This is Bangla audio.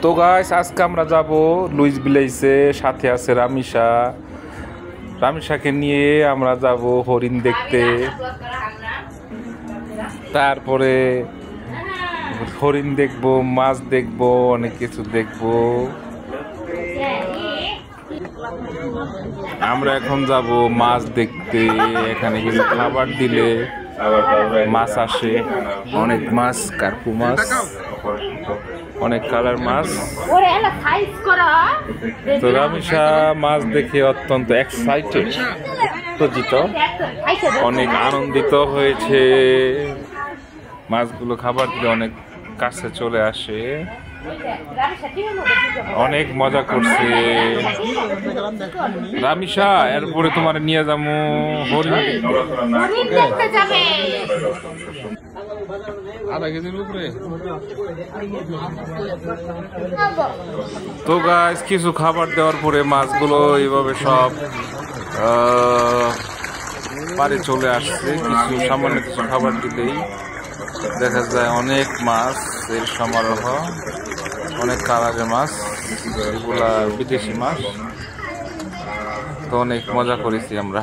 তো গাইস আজকে আমরা যাব লুইস ভিলেজে, সাথে আছে রামিসা। রামিসাকে নিয়ে আমরা যাব হরিণ দেখতে, তারপরে হরিণ দেখবো, মাছ দেখবো, অনেক কিছু দেখবো। আমরা এখন যাব মাছ দেখতে। এখানে কিছু খাবার দিলে মাছ আসে, অনেক মাছ, কার্পু মাছ, অনেক কালার মাছ। তো রামিসা মাছ দেখে অত্যন্ত এক্সাইটেড, উত্তেজিত, অনেক আনন্দিত হয়েছে। মাছগুলো খাবার দিলে অনেক কাছে চলে আসে, অনেক মজা করছে। রামিসা এরপরে তোমার নিয়ে যাবো হরিণ দেখতে। আধা কেজির উপরে। তো গাইস কিছু খাবার দেওয়ার পরে মাছগুলো এইভাবে সব পারে চলে আসছে। কিছু সামান্য কিছু খাবার দিলেই দেখা যায় অনেক মাছ এর সমারোহ, অনেক কালারের মাছ, এগুলা বিদেশি মাছ। তো অনেক মজা করেছি আমরা।